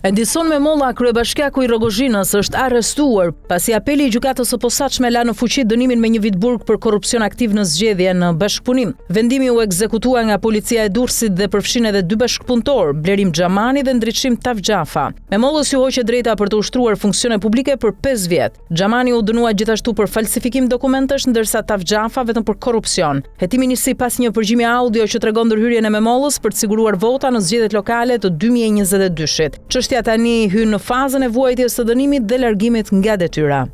Edison Memolla, kryebashkiaku i Rogozhinës, është arrestuar pasi apeli i gjykatës së posaçme la në fuqi dënimin me 1 vit burg për korrupsion aktiv në zgjedhje në bashkëpunim. Vendimi u ekzekutua nga policia e Durrësit dhe përfshin edhe 2 bashkëpunëtor, Blerim Xhamani dhe Ndriçim Tavxhafa. Memollës ju hoqet drejta për të ushtruar funksione publike për 5 vjet. Xhamani u dënua gjithashtu për falsifikim dokumentesh, ndërsa Tavxhafa vetëm për korrupsion. Hetimi nisi pas një përgjigje audio që tregon ndërhyrjen e Memollës për të siguruar vota në zgjedhjet lokale të 2022-shit. Çështja tani hyn në fazën e vuajtjes së dënimit dhe largimit nga detyra.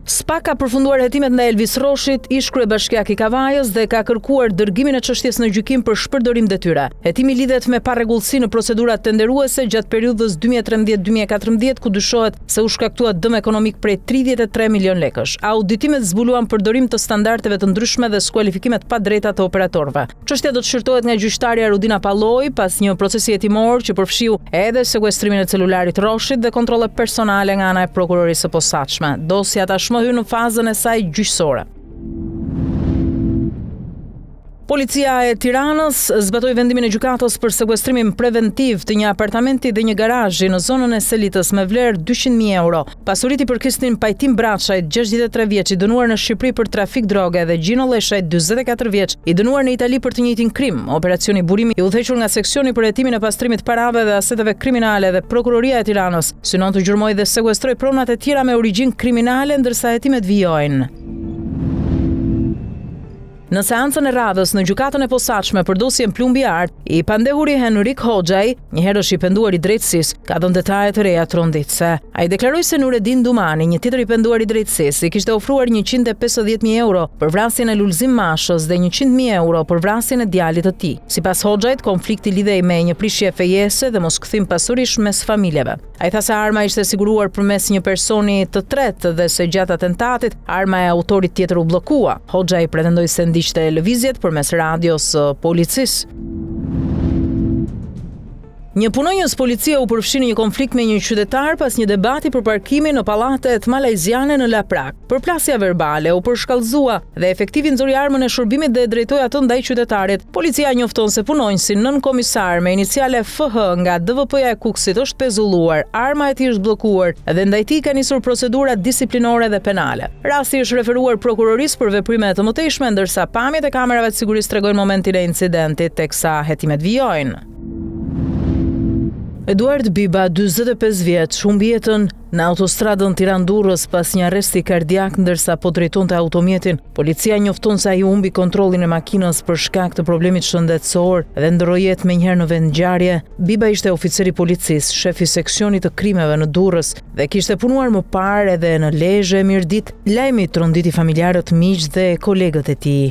SPA ka përfunduar hetimet ndaj Elvis Roshit, ish kryebashkiak i Kavajës, dhe ka kërkuar dërgimin e çështjes në gjykim për shpërdorim detyre. Hetimi lidhet me parregullsi në procedurat tenderuese gjatë periudhës 2013-2014, ku dyshohet se u shkaktua dëm ekonomik prej 33 milion lekësh. Auditimet zbuluan përdorim të standardeve të ndryshme dhe skualifikimet pa drejta të operatorëve. Çështja do të shqyrtohet nga gjyqtarja Rudina Palloi pas një procesi hetimor që përfshiu edhe sekuestrimin e celularit Roshit dhe kontrolle personale nga ana e prokurorisë së posaçme. Dosja tashmë hyn në fazën e saj gjyqësore. Policia e Tiranës zbatoi vendimin e gjykatës për sekuestrimin preventiv të një apartamenti dhe një garazhi në zonën e Selitës me vlerë 200.000 euro. Pasurit i përkisnin Pajtim Braçajt, 63 vjeç, i dënuar në Shqipëri për trafik droge, dhe Gjino Leshajt, 44 vjeç, i dënuar në Itali për të njëjtin krim. Operacioni burimi i udhëhequr nga seksioni për hetimin e pastrimit parave dhe aseteve kriminale dhe Prokuroria e Tiranës synon të gjurmojë dhe sekuestroj pronat e tjera me origjinë kriminale, ndërsa hetimet vijojnë. Në seancën e radhës në gjykatën e posaçme për dosjen Plumbi Art, i pandehuri Henrik Hoxhaj, një herësh i penduar i drejtësisë, ka dhënë detaje të reja tronditëse. Ai deklaroi se Nuredin Dumani, një tjetër i penduar i drejtësisë, i kishte ofruar 150.000 euro për vrasjen e Lulzim Mashës dhe 100.000 euro për vrasjen e djalit të tij. Sipas Hoxhajt, konflikti lidhej me një prishje fejese dhe moskthim pasurish mes familjeve. Ai tha se arma ishte siguruar përmes një personi të tretë dhe se gjatë atentatit arma e autorit tjetër u bllokua. Hoxhaj pretendoi se ishte lëvizjet përmes radios policisë. Një punonjës policie u përfshi në një konflikt me një qytetar pas një debati për parkimin në pallatet malajziane në Laprak. Përplasja verbale u përshkallëzua dhe efektivi nxori armën e shërbimit dhe e drejtoi atë ndaj qytetarit. Policia njofton se punonjësi, nën komisar me iniciale FH nga DVP-ja e Kukësit, është pezulluar, arma e tij është bllokuar dhe ndaj tij ka nisur procedura disiplinore dhe penale. Rasti është referuar prokurorisë për veprime të mëtejshme, ndërsa pamjet e kamerave të sigurisë tregojnë momentin e incidentit, teksa hetimet vijojnë. Eduard Biba, 45 vjeç, humbi jetën në autostradën Tiranë-Durrës pas një arresti kardiak ndërsa po drejtonte automjetin. Policia njofton se ai humbi kontrollin e makinës për shkak të problemit shëndetësor dhe ndroi jetë menjëherë në vend ngjarje. Biba ishte oficer i policisë, shef i seksionit të krimeve në Durrës dhe kishte punuar më parë edhe në Lezhë e Mirdit. Lajmi tronditi familjarët, miq dhe kolegët e tij.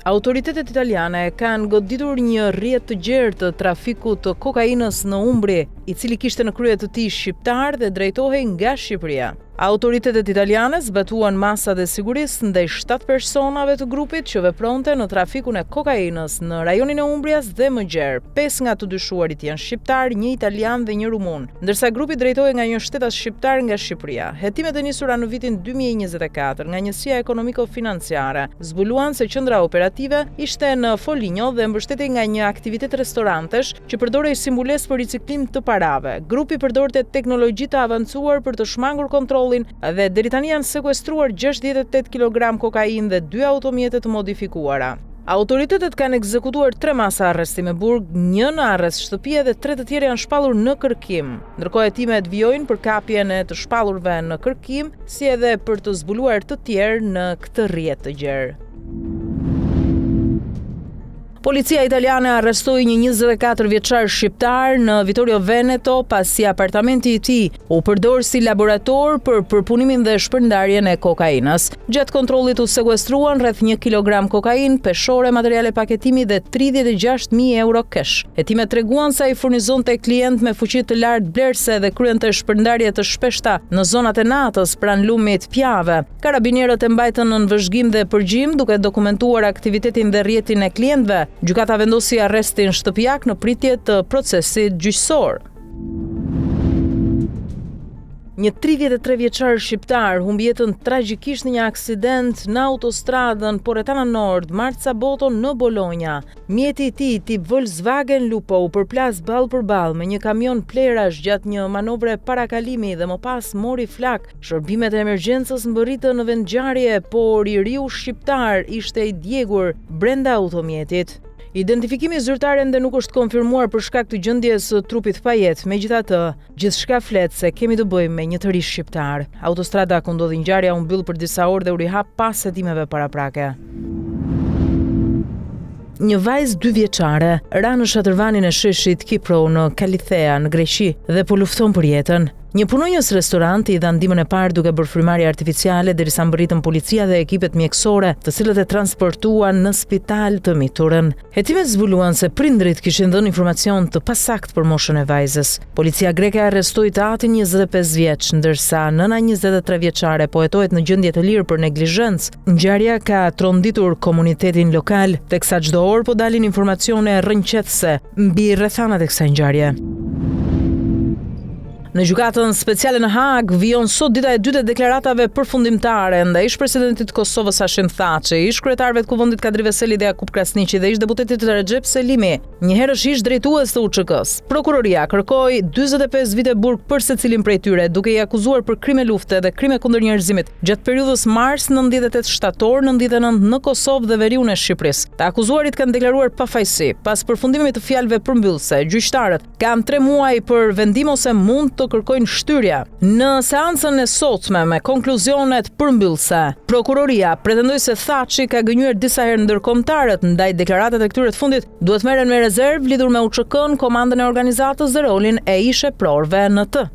Autoritetet italiane kanë goditur një rrjet të gjerë të trafikut të kokainës në Umbri, i cili kishte në krye të tij shqiptar dhe drejtohej nga Shqipëria. Autoritetet italiane zbatuan masat e sigurisë ndaj 7 personave të grupit që vepronte në trafikun e kokainës në rajonin e Umbrias dhe më gjerë. 5 nga të dyshuarit janë shqiptar, 1 italian dhe 1 rumun, ndërsa grupi drejtohej nga një shtetas shqiptar nga Shqipëria. Hetimet e nisura në vitin 2024 nga njësia ekonomiko-financiare zbuluan se qendra operative ishte në Foligno dhe mbështetej nga një aktivitet restorantesh që përdorej si mbulesë për riciklim të parave. Grupi përdorte teknologji të avancuar për të shmangur kontrollin dhe deri tani janë sekuestruar 68 kg kokainë dhe 2 automjete të modifikuara. Autoritetet kanë ekzekutuar 3 masa arresti me burg, 1 në arrest shtëpie dhe 3 të tjerë janë shpallur në kërkim. Ndërkohë hetimet vijojnë për kapjen e të shpallurve në kërkim, si edhe për të zbuluar të tjerë në këtë rrjet të gjerë. Policia italiane arrestoi një 24 vjeçar shqiptar në Vittorio Veneto pasi apartamenti i tij u përdor si laborator për përpunimin dhe shpërndarjen e kokainës. Gjatë kontrollit u sekuestruan rreth 1 kg kokainë, peshore, materiale paketimi dhe 36.000 euro kesh. Hetimet treguan se ai furnizonte klient me fuqi të lartë blerëse dhe kryente shpërndarje të shpeshta në zonat e natës pranë lumit Pjave. Karabinierët e mbajtën në vëzhgim dhe përgjim duke dokumentuar aktivitetin dhe rrjetin e klientëve. Gjykata vendosi arrestin shtëpiak në pritje të procesit gjyqësor. Një 33 vjeçar shqiptar humbi jetën tragjikisht në një aksident në autostradën Poretana Nord, Marca Boto në Bologna. Mjeti i tij, tip Volkswagen Lupo, u përplas ball për ball me një kamion plerash gjatë një manovre parakalimi dhe më pas mori flak. Shërbimet e emergjencës mbërritën në vendngjarje, por i riu shqiptar ishte i djegur brenda automjetit. Identifikimi zyrtar ende nuk është konfirmuar për shkak të gjendjes së trupit pa jetë. Megjithatë, gjithçka flet se kemi të bëjmë me një të ri shqiptar. Autostrada ku ndodhi ngjarja u mbyll për disa orë dhe u rihap pas hetimeve paraprake. Një vajzë 2 vjeçare ra në shatërvanin e sheshit Kipro në Kalithea në Greqi dhe po lufton për jetën. Një punonjës restoranti i dha ndihmën e parë duke bërë frymarrje artificiale derisa mbërritën policia dhe ekipet mjekësore, të cilët e transportuan në spital të miturën. Hetimet zbuluan se prindrit kishin dhënë informacion të pasakt për moshën e vajzës. Policia greke arrestoi të atin 25 vjeç, ndërsa nëna 23 vjeçare po hetohet në gjendje të lirë për neglizhencë. Ngjarja ka tronditur komunitetin lokal, teksa çdo orë po dalin informacione rrënqetëse mbi rrethanat e kësaj ngjarje. Në gjykatën speciale në Hag vijon sot dita e dytë e deklaratave përfundimtare ndaj ish-presidentit të Kosovës Hashim Thaçi, ish-kryetarëve të kuvendit Kadri Veseli dhe Jakub Krasniqi dhe ish-deputetit Recep Selimi, një herësh ish-drejtues të UÇK-s. Prokuroria kërkoi 45 vite burg për secilin prej tyre, duke i akuzuar për krime lufte dhe krime kundër njerëzimit gjatë periudhës mars 98 shtator 99 në Kosovë dhe veriun e Shqipërisë. Të akuzuarit kanë deklaruar pafajësi. Pas përfundimit të fjalëve përmbyllëse, gjyqtarët kanë 3 muaj për vendim ose mund të kërkojnë shtyrja. Në seancën e sotme me konkluzionet përmbyllëse, prokuroria pretendoi se Thaçi ka gënjur disa herë ndërkombëtarët ndaj deklaratat e këtyre të fundit duhet merren me rezervë lidhur me UÇK-n, komandën e organizatës dhe rolin e ish-prorëve në të.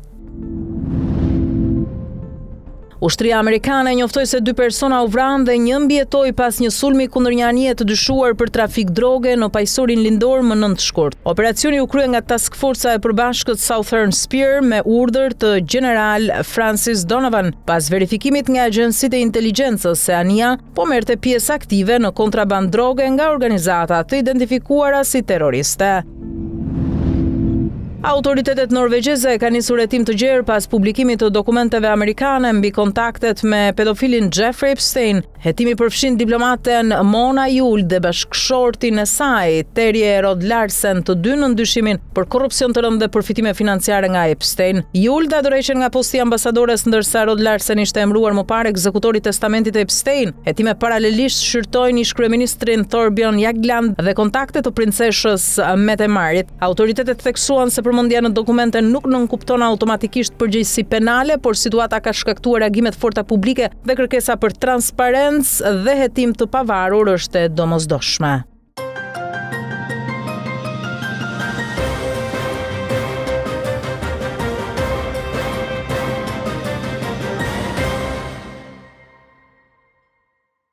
Ushtria amerikane njoftoi se 2 persona u vranë dhe një mbijetoi pas një sulmi kundër një anije të dyshuar për trafik droge në paqësorin lindor më 9 shkurt. Operacioni u krye nga Task Forca e përbashkët Southern Spear me urdhër të General Francis Donovan, pas verifikimit nga agjencitë e inteligjencës se anija po merrte pjesë aktive në kontraband droge nga organizata të identifikuara si terroriste. Autoritetet norvegjeze kanë nisur hetim të gjerë pas publikimit të dokumenteve amerikane mbi kontaktet me pedofilin Jeffrey Epstein. Hetimi përfshin diplomaten Mona Juul dhe bashkëshortin e saj, Terje Rod Larsen, të dy në ndyshimin për korrupsion të rëndë dhe përfitime financiare nga Epstein. Juul da dorëshën nga posti ambasadores, ndërsa Rod Larsen ishte emëruar më parë ekzekutori i testamentit të Epstein. Hetime paralelisht shqyrtojnë ish-kryeministrin Thorbjørn Jagland dhe kontaktet të princeshës Mette-Marit. Autoritetet theksuan se përmendja në dokumente nuk nënkupton automatikisht përgjegjësi penale, por situata ka shkaktuar reagime të forta publike dhe kërkesa për transparencë dhe hetim të pavarur është e domosdoshme.